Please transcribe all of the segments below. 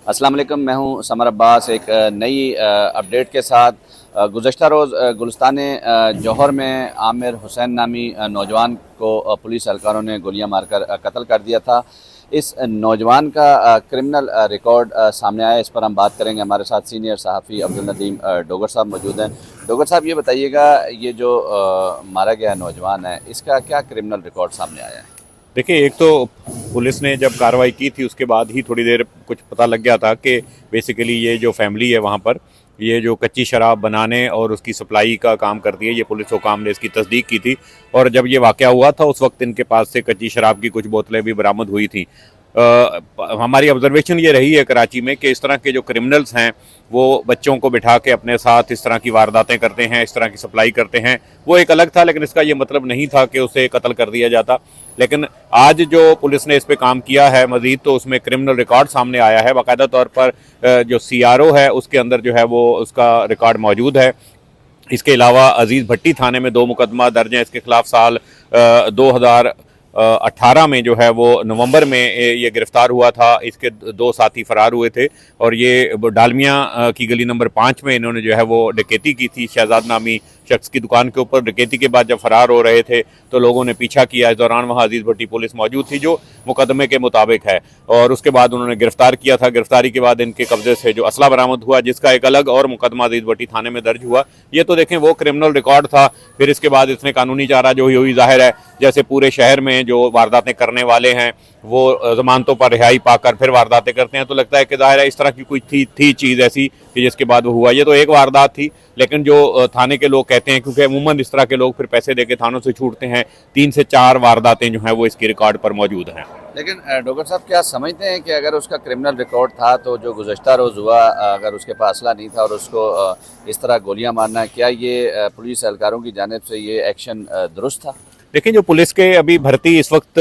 अस्सलाम वालेकुम, मैं हूं समर अब्बास एक नई अपडेट के साथ। गुज़श्ता रोज़ गुलिस्तान जौहर में आमिर हुसैन नामी नौजवान को पुलिस एहलकारों ने गोलियां मारकर कत्ल कर दिया था। इस नौजवान का क्रिमिनल रिकॉर्ड सामने आया, इस पर हम बात करेंगे। हमारे साथ सीनियर सहाफ़ी अब्दुल नदीम डोगर साहब मौजूद हैं। डोगर साहब, ये बताइएगा, ये जो मारा गया नौजवान है, इसका क्या क्रिमिनल रिकॉर्ड सामने आया है? देखिए, एक तो पुलिस ने जब कार्रवाई की थी उसके बाद ही थोड़ी देर कुछ पता लग गया था कि बेसिकली ये जो फैमिली है वहाँ पर, ये जो कच्ची शराब बनाने और उसकी सप्लाई का काम करती है, ये पुलिस को काम ने इसकी तस्दीक की थी। और जब ये वाक़या हुआ था उस वक्त इनके पास से कच्ची शराब की कुछ बोतलें भी बरामद हुई थी। हमारी ऑब्जर्वेशन ये रही है कराची में कि इस तरह के जो क्रिमिनल्स हैं वो बच्चों को बिठा के अपने साथ इस तरह की वारदातें करते हैं, इस तरह की सप्लाई करते हैं। वो एक अलग था, लेकिन इसका ये मतलब नहीं था कि उसे कत्ल कर दिया जाता। लेकिन आज जो पुलिस ने इस पे काम किया है मजीद, तो उसमें क्रिमिनल रिकॉर्ड सामने आया है। बाकायदा तौर पर जो CRO है उसके अंदर जो है वो उसका रिकॉर्ड मौजूद है। इसके अलावा अजीज़ भट्टी थाने में 2 मुकदमा दर्ज हैं इसके खिलाफ। साल 2018 में जो है वो नवंबर में ये गिरफ्तार हुआ था। इसके 2 साथी फरार हुए थे और ये डालमिया की गली नंबर 5 में इन्होंने जो है वो डकैती की थी शहजाद नामी शख्स की दुकान के ऊपर। डकैती के बाद जब फरार हो रहे थे तो लोगों ने पीछा किया। इस दौरान वहाँ अजीज़ भट्टी पुलिस मौजूद थी जो मुकदमे के मुताबिक है, और उसके बाद उन्होंने गिरफ्तार किया था। गिरफ्तारी के बाद इनके कब्जे से जो असला बरामद हुआ, जिसका एक अलग और मुकदमा अजीज़ भट्टी थाने में दर्ज हुआ। ये तो देखें वो क्रिमिनल रिकॉर्ड था। फिर इसके बाद इसने कानूनी चारा जो हुई जाहिर है, जैसे पूरे शहर में जो वारदातें करने वाले हैं वो जमानतों पर रिहाई पाकर फिर वारदातें करते हैं, तो लगता है कि जाहिर है इस तरह की कोई थी चीज़ ऐसी कि जिसके बाद वो हुआ। ये तो एक वारदात थी, लेकिन जो थाने के लोग कहते हैं, क्योंकि अमूमन इस तरह के लोग फिर पैसे देके थानों से छूटते हैं, 3 से 4 वारदातें जो हैं वो इसकी रिकॉर्ड पर मौजूद हैं। लेकिन डॉक्टर साहब, क्या समझते हैं कि अगर उसका क्रिमिनल रिकॉर्ड था तो जो गुज़श्ता रोज़ हुआ, अगर उसके पास असला नहीं था और उसको इस तरह गोलियां मारना, क्या ये पुलिस एहलकारों की जानिब से ये एक्शन दुरुस्त था? देखिए, जो पुलिस के अभी भर्ती इस वक्त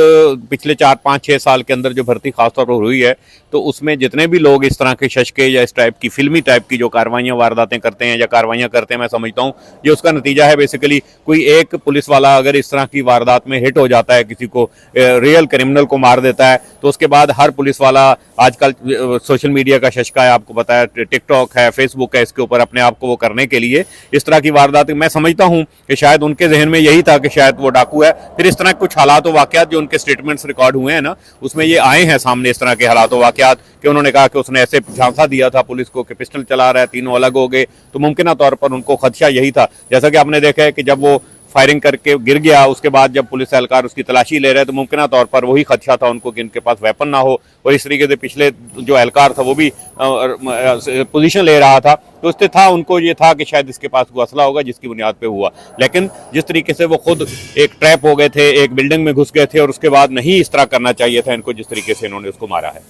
पिछले 4-5-6 साल के अंदर जो भर्ती खासतौर पर हुई है, तो उसमें जितने भी लोग इस तरह के शशके या इस टाइप की फिल्मी टाइप की जो कार्रवाइयाँ वारदातें करते हैं या कार्रवाइयाँ करते हैं, मैं समझता हूँ ये उसका नतीजा है। बेसिकली कोई एक पुलिस वाला अगर इस तरह की वारदात में हिट हो जाता है, किसी को रियल क्रिमिनल को मार देता है, तो उसके बाद हर पुलिस वाला आजकल सोशल मीडिया का शशका है, आपको पता है, टिकटॉक है, फेसबुक है, इसके ऊपर अपने आप को वो करने के लिए इस तरह की वारदात, मैं समझता हूँ कि शायद उनके जहन में यही था कि शायद वो डाकू है। फिर इस तरह कुछ हालात व वाकयात जो उनके स्टेटमेंट्स रिकॉर्ड हुए हैं ना, उसमें ये आए हैं सामने इस तरह के हालात व वाकयात कि उन्होंने कहा कि उसने ऐसे झांसा दिया था पुलिस को कि पिस्टल चला रहा है, तीनों अलग हो गए। तो मुमकिन तौर पर उनको खदशा यही था। जैसा कि आपने देखा है कि जब वो फायरिंग करके गिर गया, उसके बाद जब पुलिस एहलकार उसकी तलाशी ले रहे, तो मुमकिन तौर पर वही खदशा था उनको कि इनके पास वेपन ना हो। और इस तरीके से पिछले जो एहलकार था वो भी पोजीशन ले रहा था, तो उससे था उनको ये था कि शायद इसके पास कोई असला होगा जिसकी बुनियाद पे हुआ। लेकिन जिस तरीके से वो खुद एक ट्रैप हो गए थे, एक बिल्डिंग में घुस गए थे, और उसके बाद नहीं इस तरह करना चाहिए था इनको, जिस तरीके से इन्होंने उसको मारा है।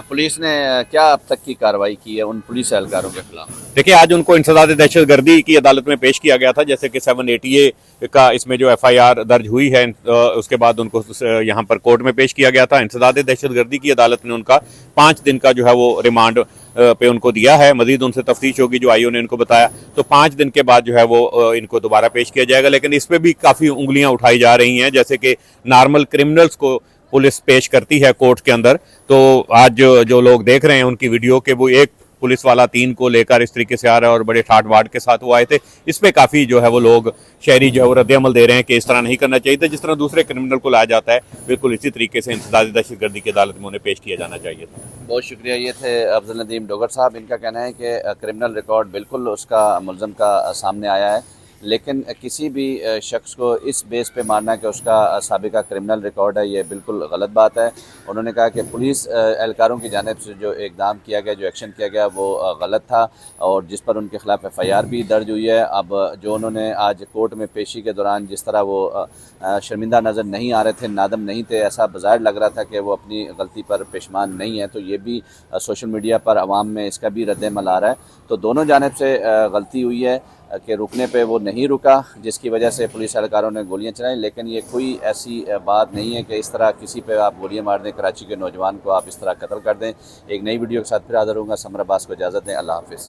पुलिस ने क्या अब तक की कार्रवाई की है उन पुलिस एहलकारों के खिलाफ? देखिए, आज उनको इंसदाद दहशतगर्दी की अदालत में पेश किया गया था, जैसे कि 780A का इसमें जो FIR दर्ज हुई है, उसके बाद उनको यहाँ पर कोर्ट में पेश किया गया था। इंसदाद दहशतगर्दी की अदालत ने उनका 5 दिन का जो है वो रिमांड पे उनको दिया है। मजीद उनसे तफ्तीश होगी, जो IO ने इनको बताया, तो 5 दिन के बाद जो है वो इनको दोबारा पेश किया जाएगा। लेकिन इस पर भी काफ़ी उंगलियां उठाई जा रही हैं, जैसे कि नॉर्मल क्रिमिनल्स को पुलिस पेश करती है कोर्ट के अंदर। तो आज जो लोग देख रहे हैं उनकी वीडियो के, वो एक पुलिस वाला 3 को लेकर इस तरीके से आ रहा है और बड़े ठाट बाट के साथ वो आए थे। इस पे काफ़ी जो है वो लोग शहरी जो है वो रद्द-ए-अमल दे रहे हैं कि इस तरह नहीं करना चाहिए था। जिस तरह दूसरे क्रिमिनल को लाया जाता है, बिल्कुल इसी तरीके से इंसदादी दहशतगर्दी की अदालत में उन्हें पेश किया जाना चाहिए था। बहुत शुक्रिया। ये थे अब्दुल नदीम डोगर साहब। इनका कहना है कि क्रिमिनल रिकॉर्ड बिल्कुल उसका मुलज़म का सामने आया है, लेकिन किसी भी शख्स को इस बेस पे मानना कि उसका साबिका क्रिमिनल रिकॉर्ड है, ये बिल्कुल गलत बात है। उन्होंने कहा कि पुलिस एहलकारों की जानिब से जो इक़दाम किया गया, जो एक्शन किया गया, वो गलत था और जिस पर उनके खिलाफ FIR भी दर्ज हुई है। अब जो उन्होंने आज कोर्ट में पेशी के दौरान जिस तरह वो शर्मिंदा नज़र नहीं आ रहे थे, नादम नहीं थे, ऐसा बज़ाहिर लग रहा था कि वो अपनी गलती पर पेशमान नहीं है, तो ये भी सोशल मीडिया पर आवाम में इसका भी रद्द-ए-अमल आ रहा है। तो दोनों जानिब से गलती हुई है कि रुकने पे वो नहीं रुका, जिसकी वजह से पुलिस एहलकारों ने गोलियां चलाई। लेकिन ये कोई ऐसी बात नहीं है कि इस तरह किसी पे आप गोलियां मार दें, कराची के नौजवान को आप इस तरह कत्ल कर दें। एक नई वीडियो के साथ फिर हाज़िर होऊंगा। समर अब्बास को इजाज़त दें। अल्लाह हाफ़िज़।